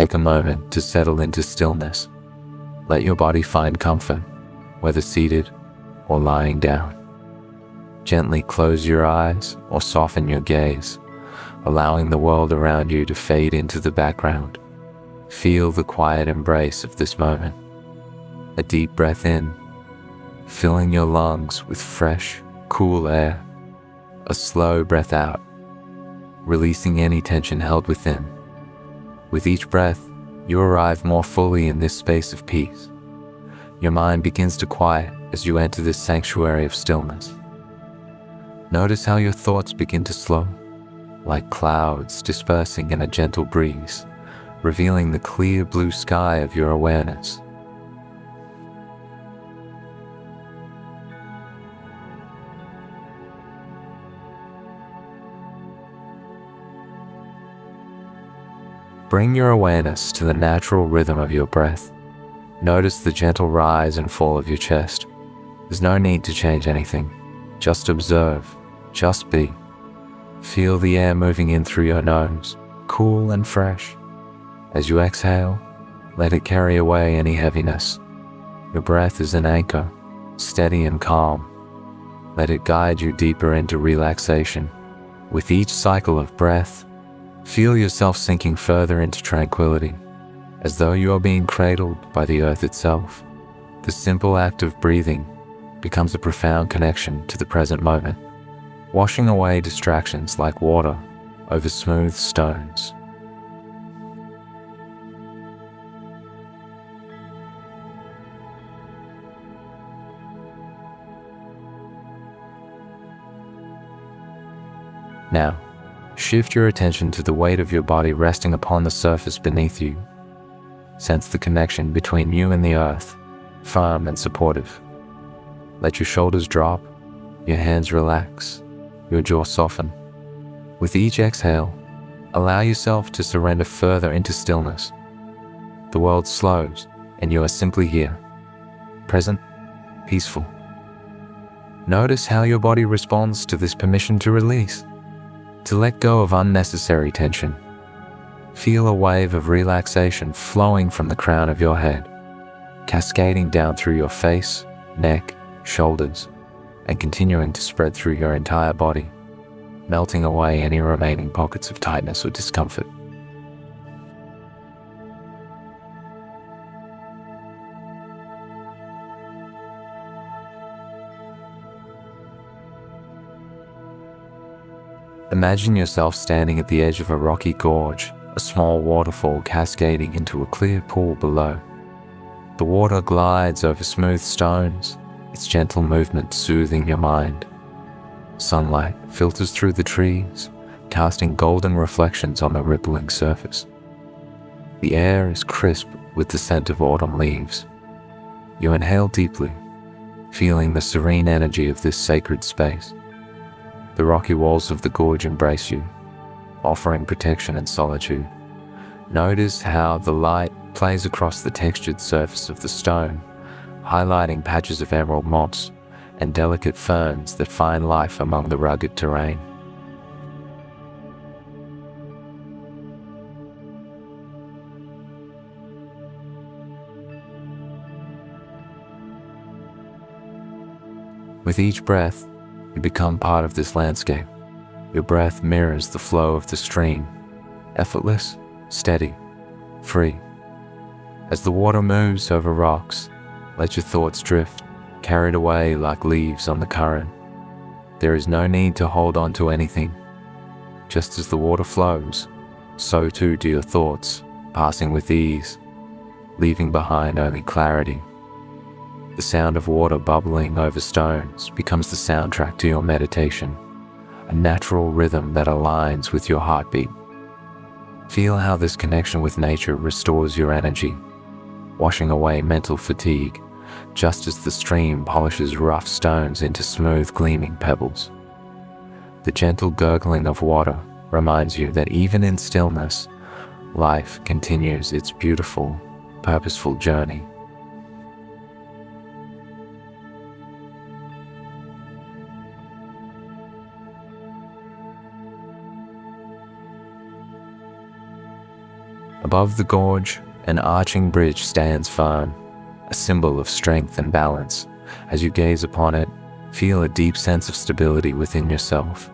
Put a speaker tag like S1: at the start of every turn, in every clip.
S1: Take a moment to settle into stillness. Let your body find comfort, whether seated or lying down. Gently close your eyes or soften your gaze, allowing the world around you to fade into the background. Feel the quiet embrace of this moment. A deep breath in, filling your lungs with fresh, cool air. A slow breath out, releasing any tension held within. With each breath, you arrive more fully in this space of peace. Your mind begins to quiet as you enter this sanctuary of stillness. Notice how your thoughts begin to slow, like clouds dispersing in a gentle breeze, revealing the clear blue sky of your awareness. Bring your awareness to the natural rhythm of your breath. Notice the gentle rise and fall of your chest. There's no need to change anything. Just observe, just be. Feel the air moving in through your nose, cool and fresh. As you exhale, let it carry away any heaviness. Your breath is an anchor, steady and calm. Let it guide you deeper into relaxation. With each cycle of breath, feel yourself sinking further into tranquility, as though you are being cradled by the earth itself. The simple act of breathing becomes a profound connection to the present moment, washing away distractions like water over smooth stones. Now, shift your attention to the weight of your body resting upon the surface beneath you. Sense the connection between you and the earth, firm and supportive. Let your shoulders drop, your hands relax, your jaw soften. With each exhale, allow yourself to surrender further into stillness. The world slows, and you are simply here, present, peaceful. Notice how your body responds to this permission to release, to let go of unnecessary tension. Feel a wave of relaxation flowing from the crown of your head, cascading down through your face, neck, shoulders, and continuing to spread through your entire body, melting away any remaining pockets of tightness or discomfort. Imagine yourself standing at the edge of a rocky gorge, a small waterfall cascading into a clear pool below. The water glides over smooth stones, its gentle movement soothing your mind. Sunlight filters through the trees, casting golden reflections on the rippling surface. The air is crisp with the scent of autumn leaves. You inhale deeply, feeling the serene energy of this sacred space. The rocky walls of the gorge embrace you, offering protection and solitude. Notice how the light plays across the textured surface of the stone, highlighting patches of emerald moss and delicate ferns that find life among the rugged terrain. With each breath, you become part of this landscape. Your breath mirrors the flow of the stream, effortless, steady, free. As the water moves over rocks, let your thoughts drift, carried away like leaves on the current. There is no need to hold on to anything. Just as the water flows, so too do your thoughts, passing with ease, leaving behind only clarity. The sound of water bubbling over stones becomes the soundtrack to your meditation, a natural rhythm that aligns with your heartbeat. Feel how this connection with nature restores your energy, washing away mental fatigue, just as the stream polishes rough stones into smooth, gleaming pebbles. The gentle gurgling of water reminds you that even in stillness, life continues its beautiful, purposeful journey. Above the gorge, an arching bridge stands firm, a symbol of strength and balance. As you gaze upon it, feel a deep sense of stability within yourself.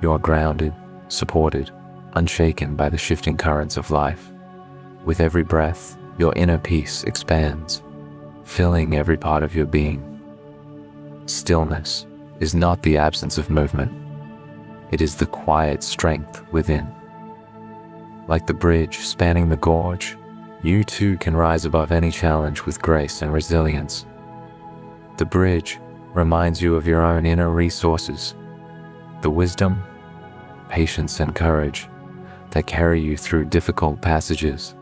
S1: You are grounded, supported, unshaken by the shifting currents of life. With every breath, your inner peace expands, filling every part of your being. Stillness is not the absence of movement. It is the quiet strength within. Like the bridge spanning the gorge, you too can rise above any challenge with grace and resilience. The bridge reminds you of your own inner resources, the wisdom, patience, and courage that carry you through difficult passages.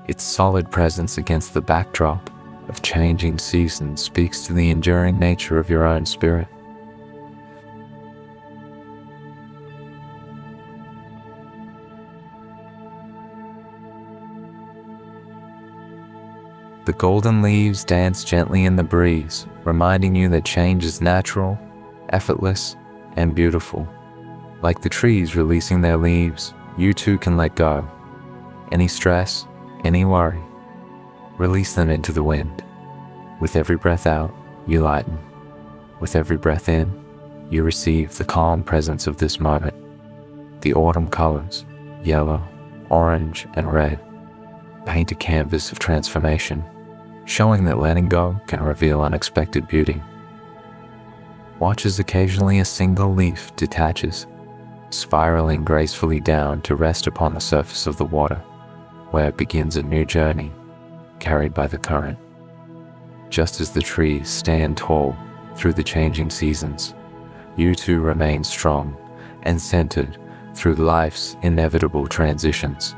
S1: Its solid presence against the backdrop of changing seasons speaks to the enduring nature of your own spirit. The golden leaves dance gently in the breeze, reminding you that change is natural, effortless, and beautiful. Like the trees releasing their leaves, you too can let go. Any stress, any worry, release them into the wind. With every breath out, you lighten. With every breath in, you receive the calm presence of this moment. The autumn colors, yellow, orange, and red, paint a canvas of transformation, showing that letting go can reveal unexpected beauty. Watch as occasionally a single leaf detaches, spiraling gracefully down to rest upon the surface of the water, where it begins a new journey, carried by the current. Just as the trees stand tall through the changing seasons, you too remain strong and centered through life's inevitable transitions.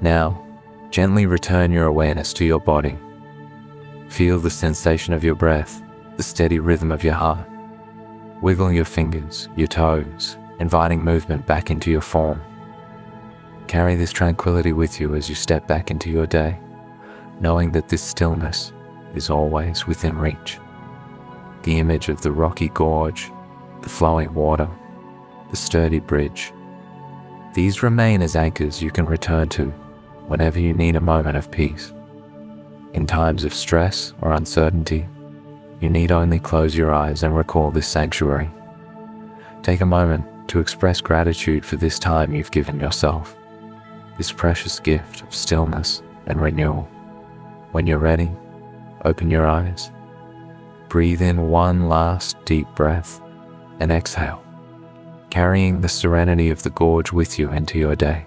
S1: Now, gently return your awareness to your body. Feel the sensation of your breath, the steady rhythm of your heart. Wiggle your fingers, your toes, inviting movement back into your form. Carry this tranquility with you as you step back into your day, knowing that this stillness is always within reach. The image of the rocky gorge, the flowing water, the sturdy bridge, these remain as anchors you can return to whenever you need a moment of peace. In times of stress or uncertainty, you need only close your eyes and recall this sanctuary. Take a moment to express gratitude for this time you've given yourself, this precious gift of stillness and renewal. When you're ready, open your eyes, breathe in one last deep breath, and exhale, carrying the serenity of the gorge with you into your day.